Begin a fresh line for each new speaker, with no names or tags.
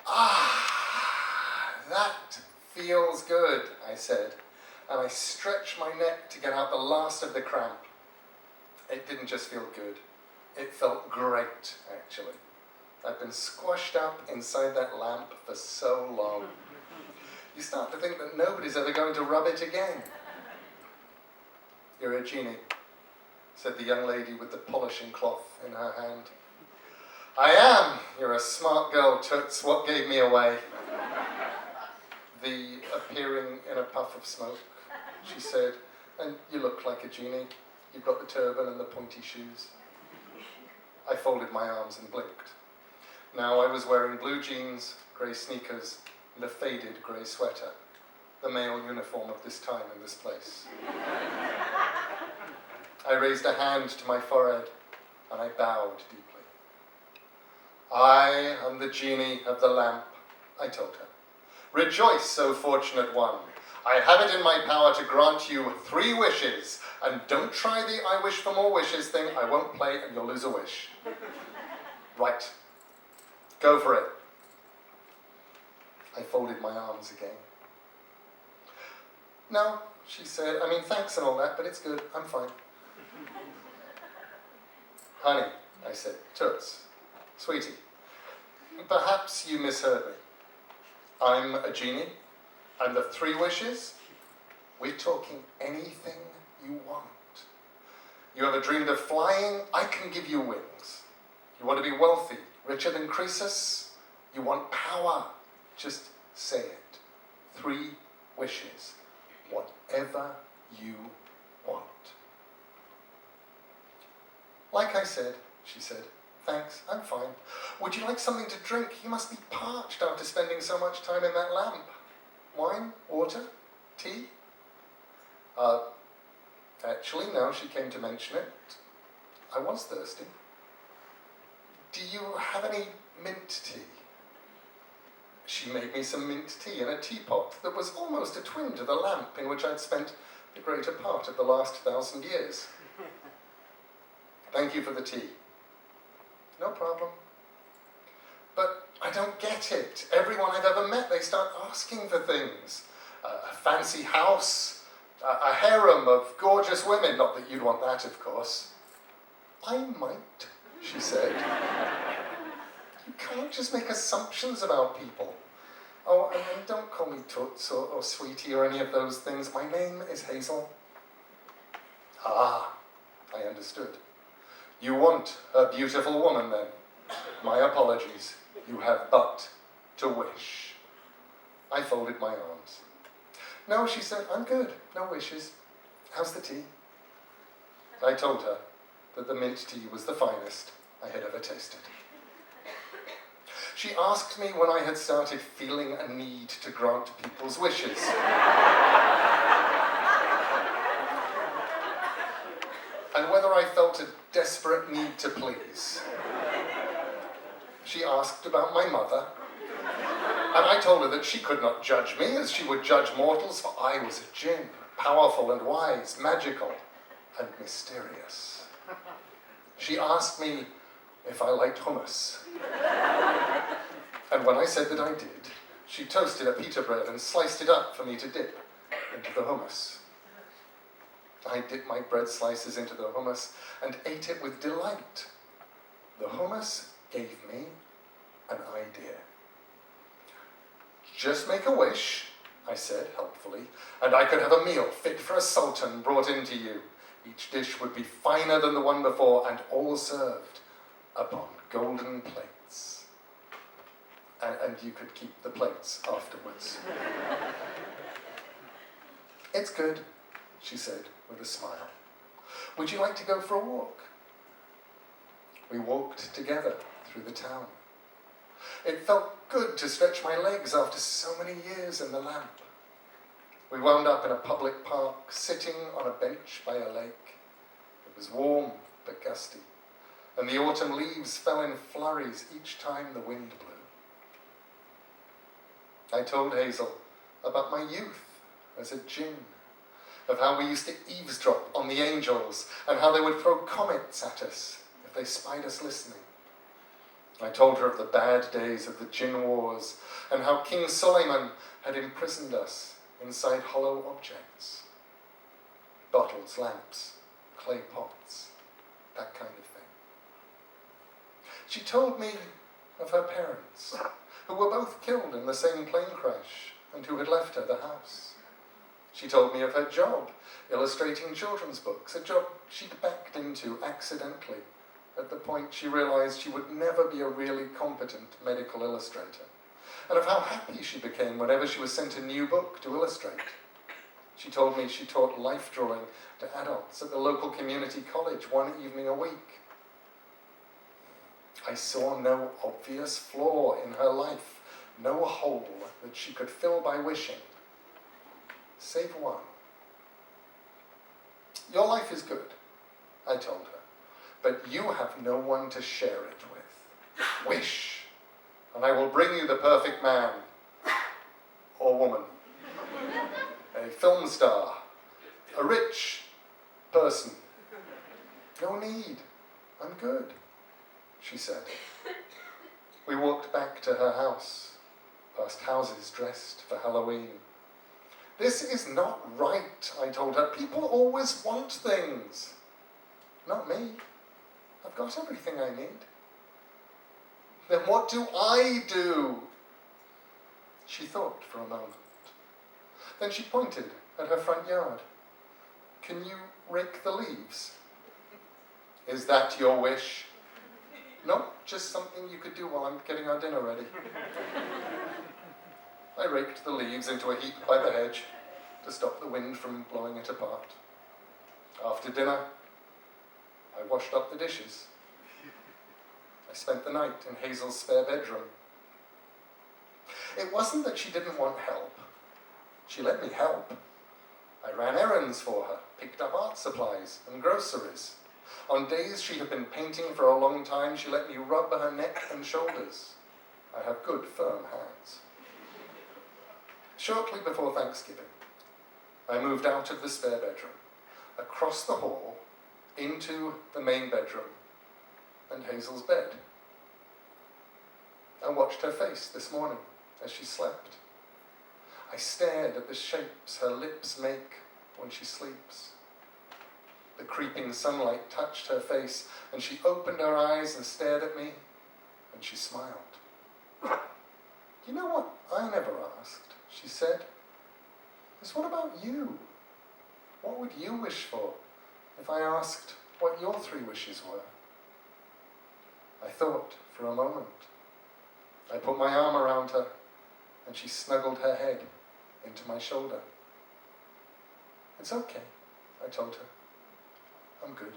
"Ah, that feels good," I said, and I stretched my neck to get out the last of the cramp. It didn't just feel good, it felt great, actually. I've been squashed up inside that lamp for so long. You start to think that nobody's ever going to rub it again. "You're a genie," said the young lady with the polishing cloth in her hand. "I am. You're a smart girl, Toots. What gave me away?" The appearing in a puff of smoke, she said, "And you look like a genie. You've got the turban and the pointy shoes." I folded my arms and blinked. Now I was wearing blue jeans, grey sneakers, and a faded grey sweater, the male uniform of this time and this place. I raised a hand to my forehead, and I bowed deeply. "I am the genie of the lamp," I told her. "Rejoice, O fortunate one. I have it in my power to grant you 3 wishes, and don't try the I wish for more wishes thing. I won't play and you'll lose a wish." "Right. Go for it." I folded my arms again. "No," she said. "I mean, thanks and all that, but it's good. I'm fine." "Honey," I said. "Toots. Sweetie. Perhaps you misheard me. I'm a genie, and the 3 wishes, we're talking anything you want. You ever dreamed of flying? I can give you wings. You want to be wealthy, richer than Croesus? You want power? Just say it. 3 wishes. Whatever you want." "Like I said," she said. "Thanks, I'm fine. Would you like something to drink? You must be parched after spending so much time in that lamp. Wine? Water? Tea?" Actually, now she came to mention it, I was thirsty. "Do you have any mint tea?" She made me some mint tea in a teapot that was almost a twin to the lamp in which I'd spent the greater part of the last 1,000 years. "Thank you for the tea." "No problem." "But I don't get it. Everyone I've ever met, they start asking for things. A fancy house, a harem of gorgeous women. Not that you'd want that, of course." "I might," she said. "You can't just make assumptions about people. Oh, and don't call me Toots or Sweetie or any of those things. My name is Hazel." "Ah," I understood. "You want a beautiful woman, then? My apologies. You have but to wish." I folded my arms. "No," she said, "I'm good. No wishes. How's the tea?" I told her that the mint tea was the finest I had ever tasted. She asked me when I had started feeling a need to grant people's wishes. And whether I felt a desperate need to please. She asked about my mother, and I told her that she could not judge me as she would judge mortals, for I was a djinn, powerful and wise, magical and mysterious. She asked me if I liked hummus. And when I said that I did, she toasted a pita bread and sliced it up for me to dip into the hummus. I dipped my bread slices into the hummus and ate it with delight. The hummus gave me an idea. "Just make a wish," I said helpfully, "and I could have a meal fit for a sultan brought into you. Each dish would be finer than the one before, and all served upon golden plates. And you could keep the plates afterwards." "It's good," she said with a smile. "Would you like to go for a walk?" We walked together through the town. It felt good to stretch my legs after so many years in the lamp. We wound up in a public park, sitting on a bench by a lake. It was warm but gusty, and the autumn leaves fell in flurries each time the wind blew. I told Hazel about my youth as a djinn, of how we used to eavesdrop on the angels and how they would throw comets at us if they spied us listening. I told her of the bad days of the Jinn Wars and how King Suleiman had imprisoned us inside hollow objects. Bottles, lamps, clay pots, that kind of thing. She told me of her parents, who were both killed in the same plane crash and who had left her the house. She told me of her job, illustrating children's books, a job she'd backed into accidentally at the point she realized she would never be a really competent medical illustrator, and of how happy she became whenever she was sent a new book to illustrate. She told me she taught life drawing to adults at the local community college one evening a week. I saw no obvious flaw in her life, no hole that she could fill by wishing, save one. Your life is good, I told her, but you have no one to share it with. Wish, and I will bring you the perfect man, or woman, a film star, a rich person. No need, I'm good, she said. We walked back to her house, past houses dressed for Halloween. This is not right, I told her. People always want things. Not me. I've got everything I need. Then what do I do? She thought for a moment. Then she pointed at her front yard. Can you rake the leaves? Is that your wish? No, just something you could do while I'm getting our dinner ready. I raked the leaves into a heap by the hedge to stop the wind from blowing it apart. After dinner, I washed up the dishes. I spent the night in Hazel's spare bedroom. It wasn't that she didn't want help. She let me help. I ran errands for her, picked up art supplies and groceries. On days she had been painting for a long time, she let me rub her neck and shoulders. I have good, firm hands. Shortly before Thanksgiving, I moved out of the spare bedroom, across the hall, into the main bedroom and Hazel's bed. I watched her face this morning as she slept. I stared at the shapes her lips make when she sleeps. The creeping sunlight touched her face, and she opened her eyes and stared at me, and she smiled. You know what I never asked, she said, is what about you? What would you wish for if I asked what your 3 wishes were? I thought for a moment. I put my arm around her, and she snuggled her head into my shoulder. It's okay, I told her. I'm good.